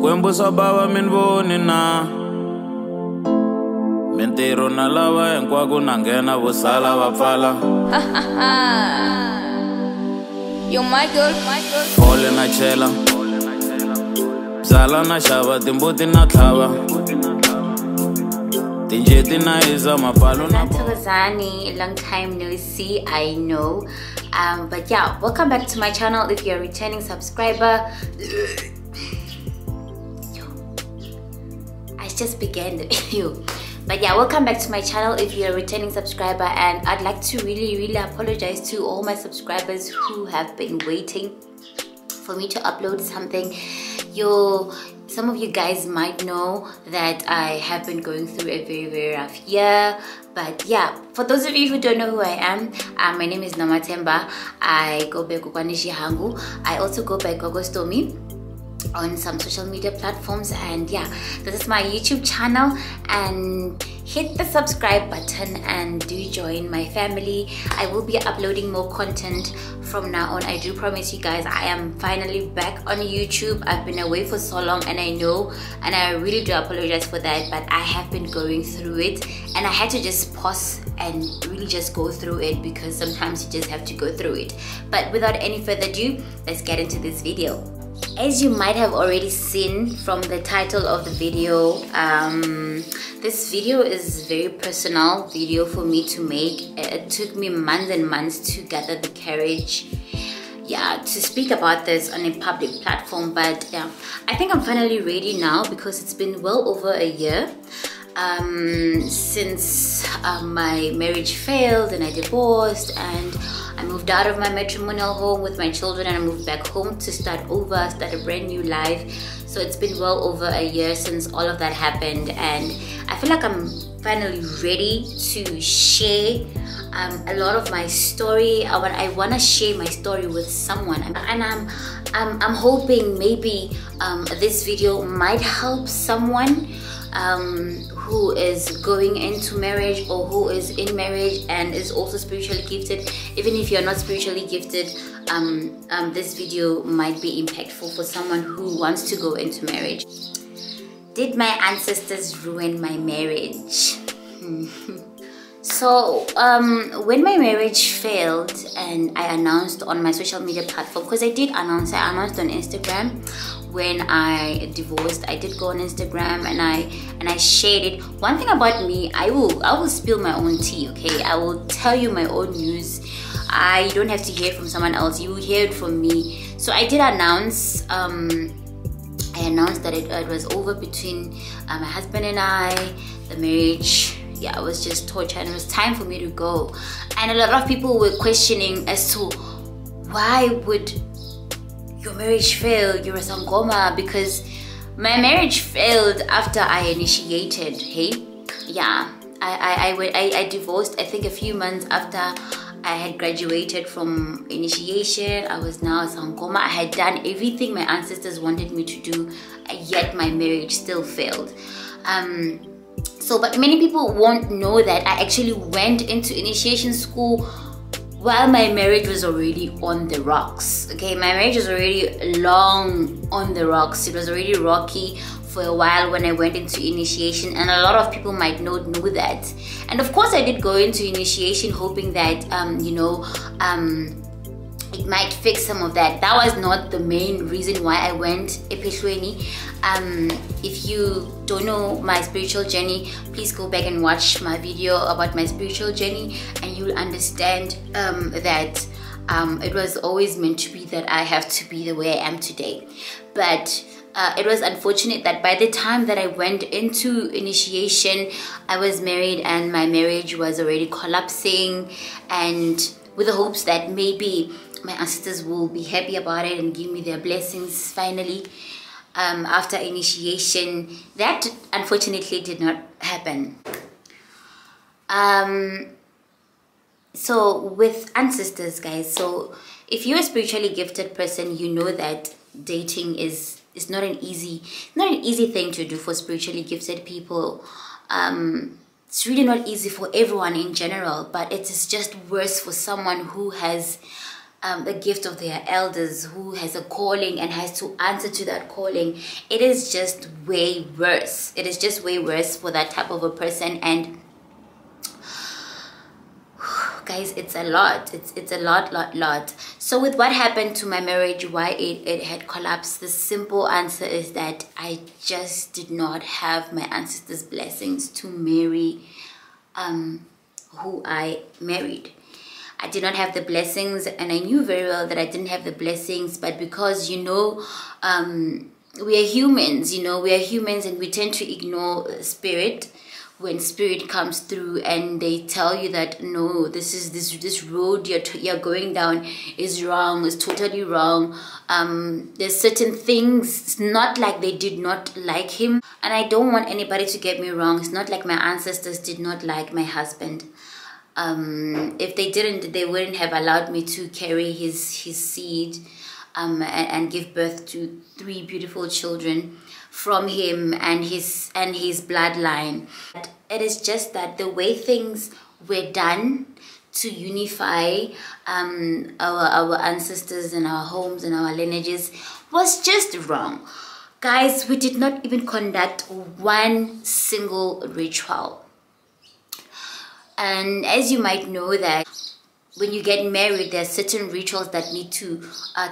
Kwembu sabava minvoni na Mintirho na lava hinkwako na nghena vusala va pfala Yo my girl Fole na chela Zala na xava timbuti na tlhava Tinjeti na iza mapalo na Thokozani, a long time no see, I know. But yeah, welcome back to my channel. If you're a returning subscriber, I just began the video. But yeah, welcome back to my channel if you're a returning subscriber, and I'd like to really apologize to all my subscribers who have been waiting for me to upload something. Some of you guys might know that I have been going through a very rough year. But yeah, for those of you who don't know who I am, my name is Nomathemba. I go by Kokwanishi Hangu. I also go by Gogostomi on some social media platforms, and yeah, this is my YouTube channel. And hit the subscribe button and do join my family. I will be uploading more content from now on. I do promise you guys, I am finally back on YouTube. I've been away for so long, and I know, and I really do apologize for that, but I have been going through it, and I had to just pause and really just go through it, because sometimes you just have to go through it. But without any further ado, let's get into this video. As you might have already seen from the title of the video, this video is a very personal video for me to make. It took me months and months to gather the courage, yeah, to speak about this on a public platform. But yeah, I think I'm finally ready now, because it's been well over a year since my marriage failed and I divorced, and I moved out of my matrimonial home with my children, and I moved back home to start over, start a brand new life. So it's been well over a year since all of that happened, and I feel like I'm finally ready to share a lot of my story. I want to share my story with someone, and I'm hoping maybe this video might help someone who is going into marriage, or who is in marriage and is also spiritually gifted. Even if you're not spiritually gifted, this video might be impactful for someone who wants to go into marriage. Did my ancestors ruin my marriage? So when my marriage failed and I announced on my social media platform, because I announced on Instagram when I divorced. I did go on Instagram and I shared it. One thing about me, I will spill my own tea, okay? I will tell you my own news. I don't have to hear it from someone else. You will hear it from me. So I did announce that it was over between my husband and I. The marriage, yeah, it was just torture, and it was time for me to go. And a lot of people were questioning as to why would your marriage fail? You're a sangoma. Because my marriage failed after I initiated. Hey, yeah, I divorced, I think a few months after I had graduated from initiation. I was now a sangoma. I had done everything my ancestors wanted me to do, yet my marriage still failed. But many people won't know that I actually went into initiation school while my marriage was already on the rocks. Okay, my marriage was already long on the rocks. It was already rocky for a while when I went into initiation, and a lot of people might not know that. And of course I did go into initiation hoping that it might fix some of that. That was not the main reason why I went Epeshweni. If you don't know my spiritual journey, please go back and watch my video about my spiritual journey, and you'll understand that it was always meant to be that I have to be the way I am today. But it was unfortunate that by the time that I went into initiation, I was married, and my marriage was already collapsing, and with the hopes that maybe my ancestors will be happy about it and give me their blessings finally after initiation. That unfortunately did not happen. So with ancestors, guys, so if you're a spiritually gifted person, you know that dating is not an easy thing to do for spiritually gifted people. It's really not easy for everyone in general, but it is just worse for someone who has the gift of their elders, who has a calling and has to answer to that calling. It is just way worse. It is just way worse for that type of a person. And guys, it's a lot. It's a lot. So with what happened to my marriage, why it had collapsed, the simple answer is that I just did not have my ancestors' blessings to marry who I married. I did not have the blessings, and I knew very well that I didn't have the blessings. But because, we are humans, and we tend to ignore spirit when spirit comes through and they tell you that no, this road you're going down is wrong, is totally wrong. There's certain things. It's not like they did not like him, and I don't want anybody to get me wrong. It's not like my ancestors did not like my husband. If they didn't, they wouldn't have allowed me to carry his seed and give birth to 3 beautiful children from him and his bloodline. It is just that the way things were done to unify our ancestors and our homes and our lineages was just wrong. Guys, we did not even conduct one single ritual. And as you might know that when you get married, there are certain rituals that need to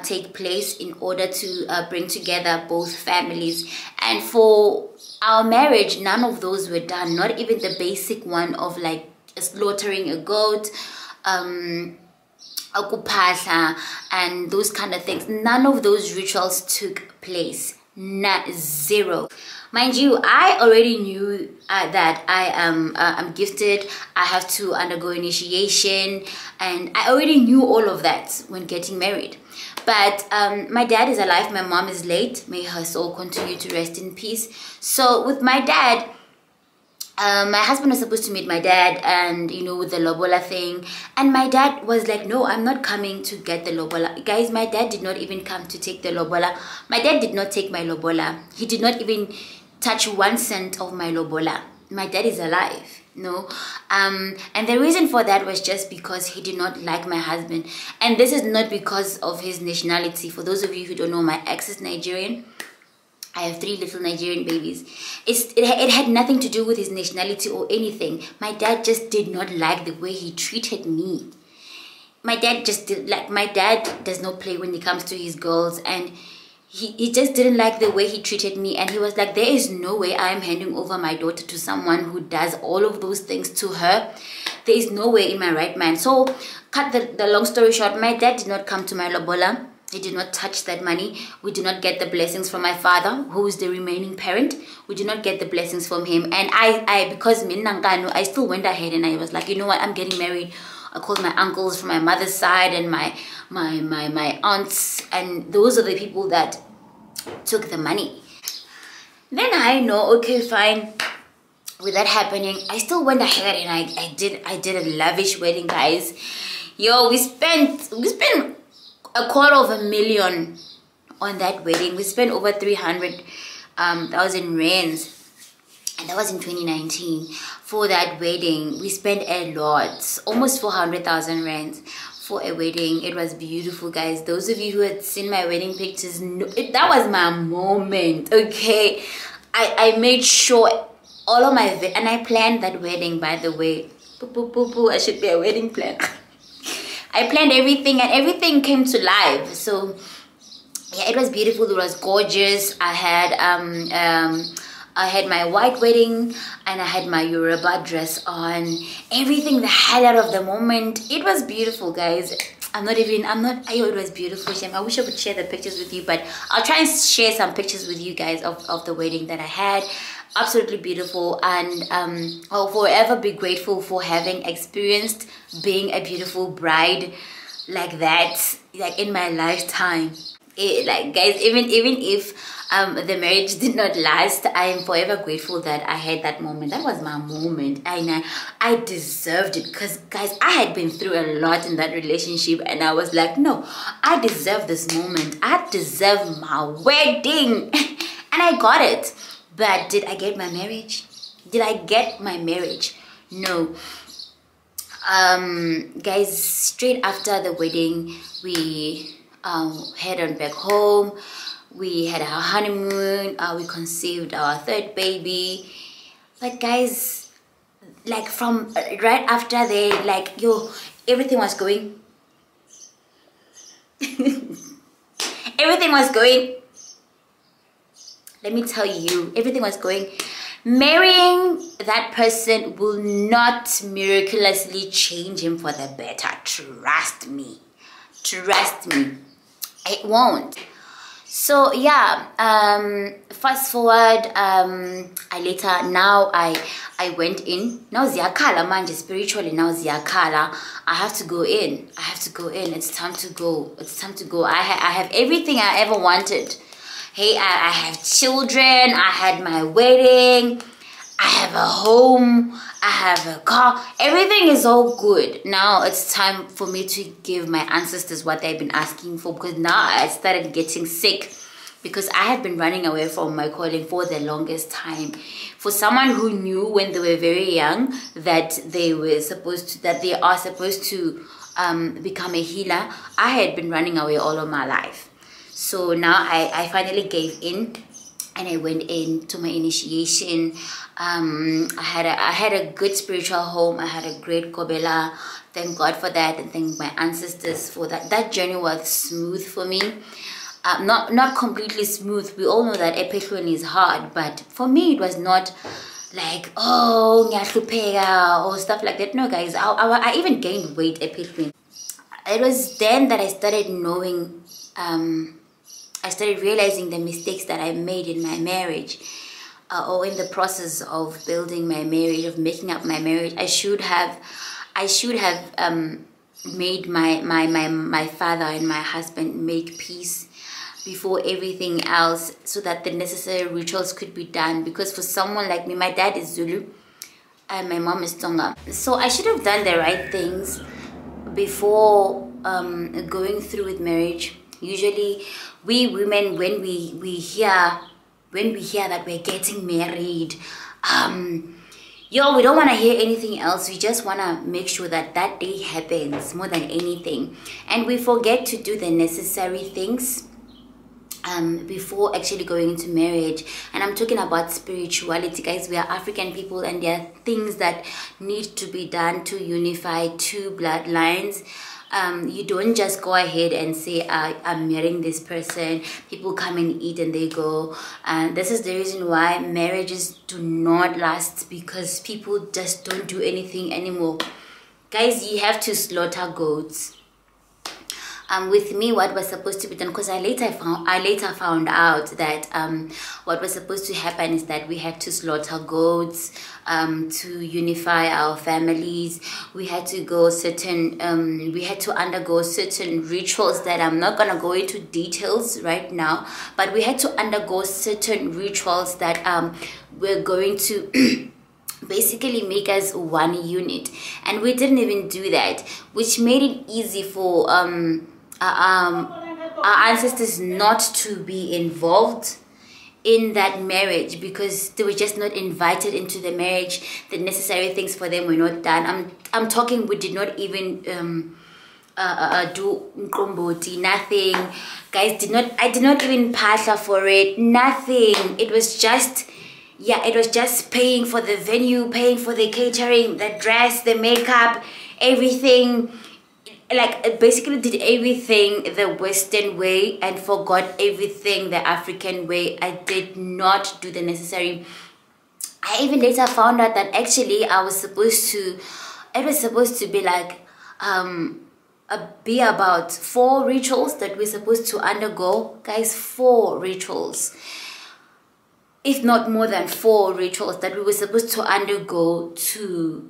take place in order to bring together both families. And for our marriage, none of those were done. Not even the basic one of like slaughtering a goat, akupahla, and those kind of things. None of those rituals took place. Zero. Mind you, I already knew that I'm gifted. I have to undergo initiation, and I already knew all of that when getting married. But my dad is alive. My mom is late. May her soul continue to rest in peace. So with my dad, my husband was supposed to meet my dad, and with the lobola thing, and my dad was like, no, I'm not coming to get the lobola. Guys, my dad did not even come to take the lobola. My dad did not take my lobola. He did not even touch 1 cent of my lobola. My dad is alive, and the reason for that was just because he did not like my husband. And this is not because of his nationality. For those of you who don't know, my ex is Nigerian. I have 3 little Nigerian babies. It had nothing to do with his nationality or anything. My dad just did not like the way he treated me. My dad does not play when it comes to his girls, and he just didn't like the way he treated me. And he was like, there is no way I am handing over my daughter to someone who does all of those things to her. There is no way in my right mind. So cut the long story short, my dad did not come to my lobola. He did not touch that money. We did not get the blessings from my father, who is the remaining parent. We did not get the blessings from him. And because I still went ahead and I was like, you know what, I'm getting married. I called my uncles from my mother's side and my aunts, and those are the people that took the money. Then I know, okay, fine. With that happening, I still went ahead and I did a lavish wedding, guys. Yo, we spent $250,000 on that wedding. We spent over 300,000 rands, and that was in 2019. For that wedding, we spent a lot, almost 400,000 rands for a wedding. It was beautiful, guys. Those of you who had seen my wedding pictures know that was my moment. Okay, I made sure all of my and I planned that wedding, by the way. I should be a wedding planner. I planned everything, and everything came to life. So yeah, it was beautiful. It was gorgeous. I had my white wedding, and I had my Yoruba dress on. Everything, the highlight of the moment. It was beautiful, guys. It was beautiful. I wish I would share the pictures with you, but I'll try and share some pictures with you guys of the wedding that I had. Absolutely beautiful, and I'll forever be grateful for having experienced being a beautiful bride like that, like in my lifetime. Guys, even if the marriage did not last, I am forever grateful that I had that moment. That was my moment, and I deserved it, because guys, I had been through a lot in that relationship, and I was like, no, I deserve this moment. I deserve my wedding. And I got it. But did I get my marriage? Did I get my marriage? No. Guys, straight after the wedding, we headed back home. We had our honeymoon. We conceived our third baby. But guys, like from right after they, like, yo, everything was going. Everything was going. Let me tell you, everything was going. Marrying that person will not miraculously change him for the better. Trust me. Trust me. It won't. So yeah, fast forward, I went in. Now ziyakhala manje, spiritually now ziyakhala. I have to go in. I have to go in. It's time to go. It's time to go. I have everything I ever wanted. Hey, I have children, I had my wedding, I have a home, I have a car. Everything is all good. Now it's time for me to give my ancestors what they've been asking for, because now I started getting sick because I had been running away from my calling for the longest time. For someone who knew when they were very young that they are supposed to become a healer, I had been running away all of my life. So now I finally gave in and I went into my initiation. I had a good spiritual home. I had a great kobela. Thank God for that, and thank my ancestors for that. That journey was smooth for me. Not completely smooth. We all know that epichlone is hard, but for me it was not like, oh, ngiyahlupheka or stuff like that. No, guys, I even gained weight epichlone. It was then that I started knowing, I started realizing the mistakes that I made in my marriage, or in the process of building my marriage, of making up my marriage. I should have made my father and my husband make peace before everything else, so that the necessary rituals could be done. Because for someone like me, my dad is Zulu and my mom is Tonga, so I should have done the right things before going through with marriage. Usually we women, when we hear that we're getting married, we don't want to hear anything else. We just want to make sure that that day happens more than anything, and we forget to do the necessary things before actually going into marriage. And I'm talking about spirituality, guys. We are African people, and there are things that need to be done to unify two bloodlines. You don't just go ahead and say, I'm marrying this person, people come and eat and they go. And this is the reason why marriages do not last, because people just don't do anything anymore. Guys, you have to slaughter goats. With me, what was supposed to be done, because I later found out that what was supposed to happen is that we had to slaughter goats to unify our families. We had to go we had to undergo certain rituals that I'm not gonna go into details right now, but we had to undergo certain rituals that we're going to basically make us one unit, and we didn't even do that, which made it easy for our ancestors not to be involved in that marriage, because they were just not invited into the marriage. The necessary things for them were not done. I'm talking, we did not even do mkomboti, nothing. Guys, I did not even phahla for it, nothing. It was just, yeah, it was just paying for the venue, paying for the catering, the dress, the makeup, everything. Like, I basically did everything the Western way and forgot everything the African way. I did not do the necessary. I even later found out that actually it was supposed to be like be about 4 rituals that we're supposed to undergo. Guys, 4 rituals, if not more than 4 rituals that we were supposed to undergo to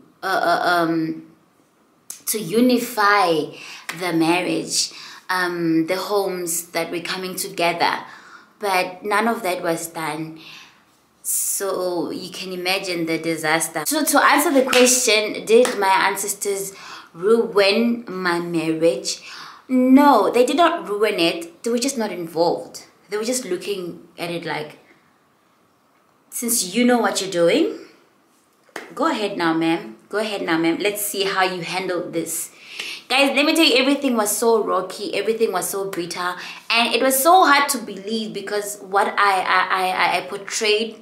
unify the marriage, the homes that we're coming together. But none of that was done. So you can imagine the disaster. So to answer the question, did my ancestors ruin my marriage? No, they did not ruin it. They were just not involved. They were just looking at it like, since you know what you're doing, Go ahead now, ma'am. Go ahead now, ma'am. Let's see how you handled this. Guys, let me tell you, everything was so rocky, everything was so bitter, and it was so hard to believe because what I portrayed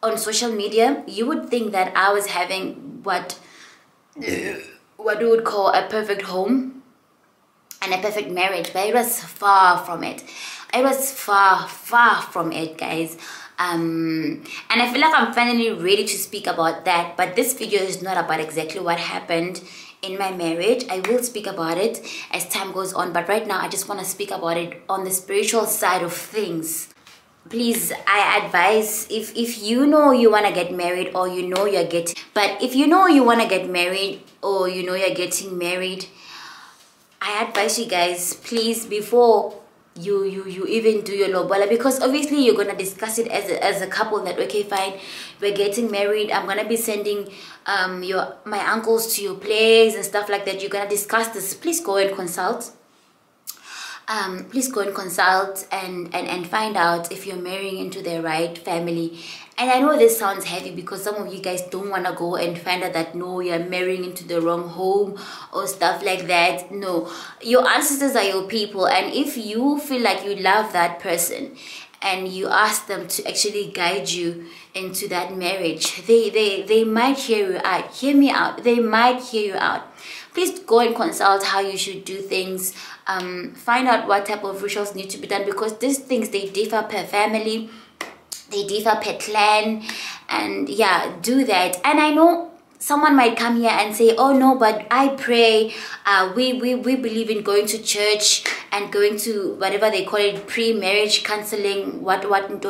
on social media, you would think that I was having what we would call a perfect home and a perfect marriage, but it was far from it. It was far from it, guys. And I feel like I'm finally ready to speak about that, but this video is not about exactly what happened in my marriage. I will speak about it as time goes on, but right now I just want to speak about it on the spiritual side of things. Please, I advise, if you know you want to get married, or you know you're getting, but if you know you want to get married, or you know you're getting married, I advise you guys, please, before you even do your lobola, because obviously you're gonna discuss it as a couple, that okay, fine, we're getting married, I'm gonna be sending my uncles to your place and stuff like that. You're gonna discuss this. Please go and consult. Please go and consult and find out if you're marrying into the right family. And I know this sounds heavy because some of you guys don't want to go and find out that no, you're marrying into the wrong home or stuff like that. No, your ancestors are your people, and if you feel like you love that person and you ask them to actually guide you into that marriage, they might hear you out. Hear me out. They might hear you out. Please go and consult how you should do things. Find out what type of rituals need to be done, because these things, they differ per family, they differ per clan, and yeah, do that. And I know someone might come here and say, oh no, but I pray, we believe in going to church and going to whatever they call it, pre-marriage counseling, what don't.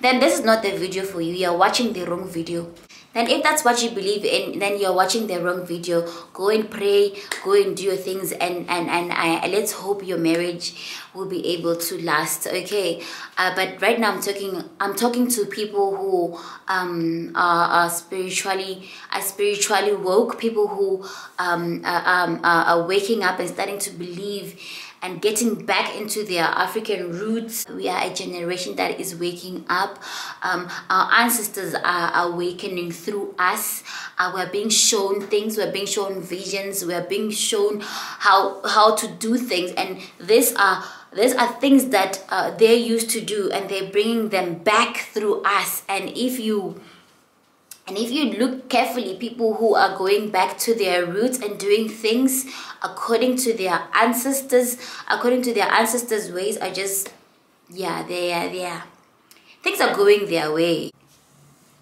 Then this is not the video for you. You're watching the wrong video. Then if that's what you believe in, then you're watching the wrong video. Go and pray, go and do your things, and let's hope your marriage will be able to last. Okay, but right now I'm talking to people who are spiritually woke, people who are waking up and starting to believe and getting back into their African roots. We are a generation that is waking up. Our ancestors are awakening through us. We're being shown things, we're being shown visions, we're being shown how to do things, and these are things that they used to do, and they're bringing them back through us. And if you look carefully, people who are going back to their roots and doing things according to their ancestors' ways, are just, yeah, things are going their way.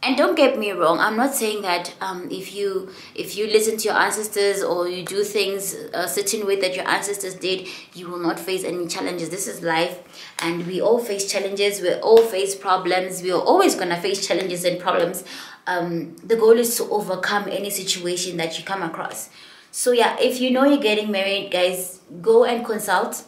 And don't get me wrong, I'm not saying that if you listen to your ancestors or you do things a certain way that your ancestors did, you will not face any challenges. This is life, and we all face challenges, we all face problems, we are always gonna face challenges and problems. The goal is to overcome any situation that you come across. So yeah, if you know you're getting married, guys, go and consult.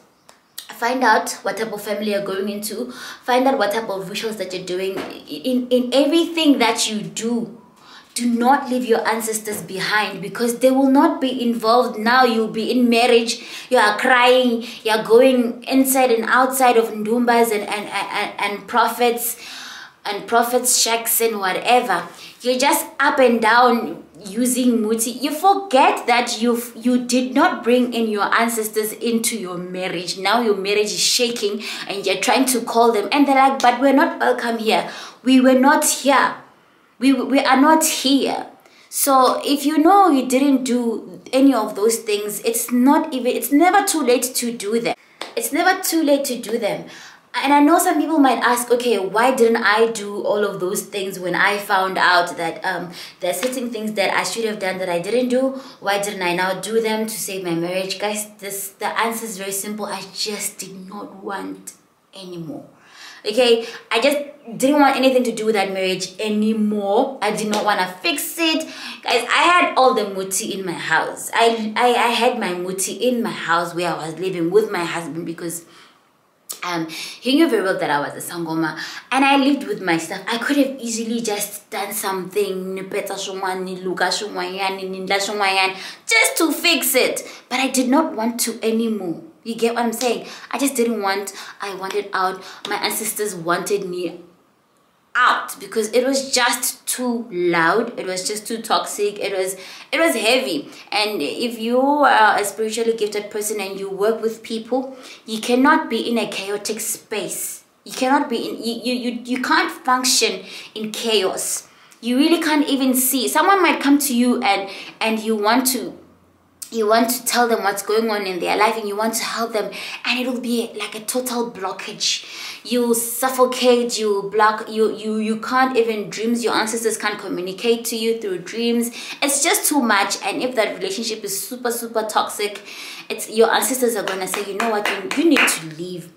Find out what type of family you're going into. Find out what type of rituals that you're doing. In everything that you do, do not leave your ancestors behind, because they will not be involved. Now you'll be in marriage, you are crying, you're going inside and outside of ndumbas and prophets shacks and whatever. You're just up and down using muti. You forget that you did not bring in your ancestors into your marriage. Now your marriage is shaking and you're trying to call them, and they're like, but we're not welcome here. We were not here. We are not here. So if you know you didn't do any of those things, it's never too late to do them. It's never too late to do them. And I know some people might ask, okay, why didn't I do all of those things when I found out that there are certain things that I should have done that I didn't do? Why didn't I now do them to save my marriage? Guys, the answer is very simple. I just did not want anymore. Okay, I just didn't want anything to do with that marriage anymore. I did not want to fix it. Guys, I had all the muti in my house. I had my muti in my house where I was living with my husband, because he knew very well that I was a sangoma, and I lived with my stuff. I could have easily just done something just to fix it, but I did not want to anymore. You get what I'm saying? I just didn't want. I wanted out. My ancestors wanted me out because it was just too loud, it was just too toxic, it was heavy. And if you are a spiritually gifted person and you work with people, you cannot be in a chaotic space. You cannot be in you can't function in chaos. You really can't even see. Someone might come to you and you want to tell them what's going on in their life and you want to help them, and it'll be like a total blockage. You suffocate, you block, you can't even, dreams, your ancestors can't communicate to you through dreams. It's just too much. And if that relationship is super toxic, it's your ancestors are gonna say, you know what, you need to leave.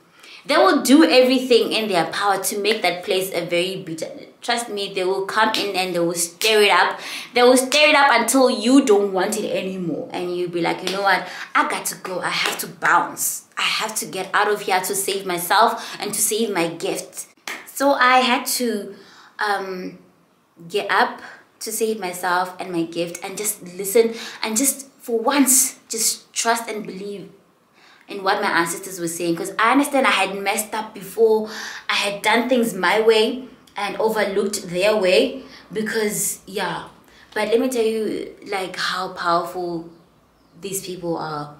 They will do everything in their power to make that place a very bitter. Trust me, they will come in and they will stir it up. They will stir it up until you don't want it anymore. And you'll be like, you know what? I got to go. I have to bounce. I have to get out of here to save myself and to save my gift. So I had to get up to save myself and my gift and just listen and just for once, just trust and believe in what my ancestors were saying, because I understand I had messed up before. I had done things my way and overlooked their way, because yeah. But let me tell you like how powerful these people are.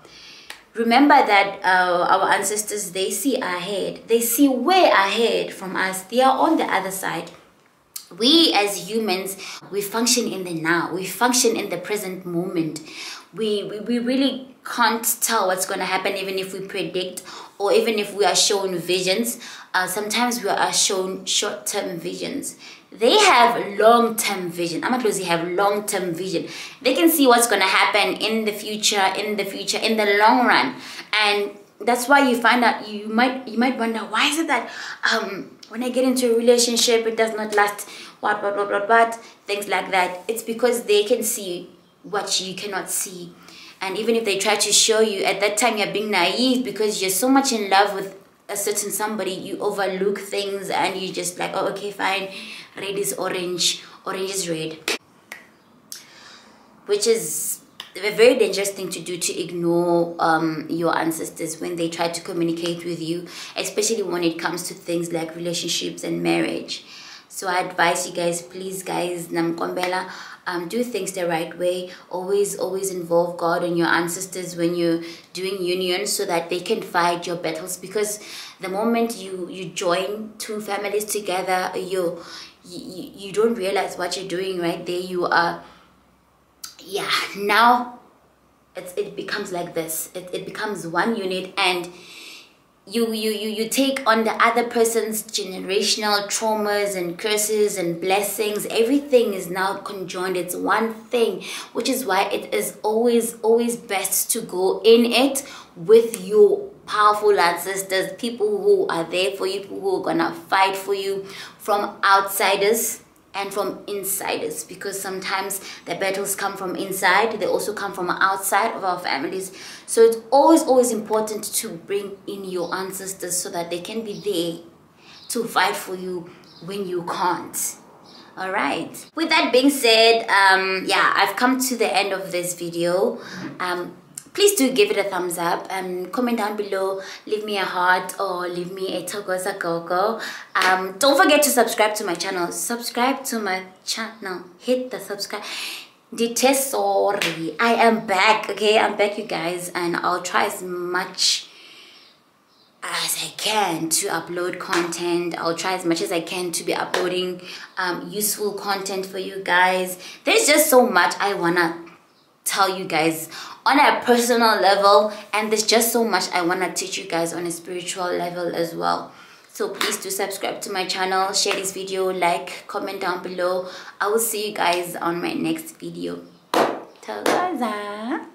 Remember that our ancestors, they see ahead. They see way ahead from us. They are on the other side. We as humans, we function in the now. We function in the present moment. We really can't tell what's going to happen, even if we predict or even if we are shown visions. Sometimes we are shown short-term visions. They have long-term vision. Idlozi have long-term vision. They can see what's going to happen in the future, in the long run. And that's why you find out, you might wonder, why is it that when I get into a relationship, it does not last, what, things like that. It's because they can see what you cannot see. And even if they try to show you, at that time you're being naive because you're so much in love with a certain somebody, you overlook things and you just like, oh, okay, fine, red is orange, orange is red. Which is a very dangerous thing to do, to ignore your ancestors when they try to communicate with you, especially when it comes to things like relationships and marriage. So I advise you guys, please guys, namkombela, do things the right way. Always involve God and your ancestors when you're doing unions, so that they can fight your battles. Because the moment you join two families together, you don't realize what you're doing right there. You are, yeah, now it becomes like this. It becomes one unit, and you take on the other person's generational traumas and curses and blessings. Everything is now conjoined. It's one thing, which is why it is always best to go in it with your powerful ancestors, people who are there for you, people who are gonna fight for you, from outsiders and from insiders, because sometimes the battles come from inside, they also come from outside of our families. So it's always important to bring in your ancestors, so that they can be there to fight for you when you can't. All right, with that being said, yeah, I've come to the end of this video. Please do give it a thumbs up and comment down below, leave me a heart or leave me a Thokoza go. Don't forget to subscribe to my channel. Hit the subscribe. Sorry, I am back. Okay, I'm back, you guys, and I'll try as much as I can to upload content. I'll try as much as I can to be uploading useful content for you guys. There's just so much I wanna tell you guys on a personal level, and there's just so much I want to teach you guys on a spiritual level as well. So please do subscribe to my channel, share this video, like, comment down below. I will see you guys on my next video. Thokoza.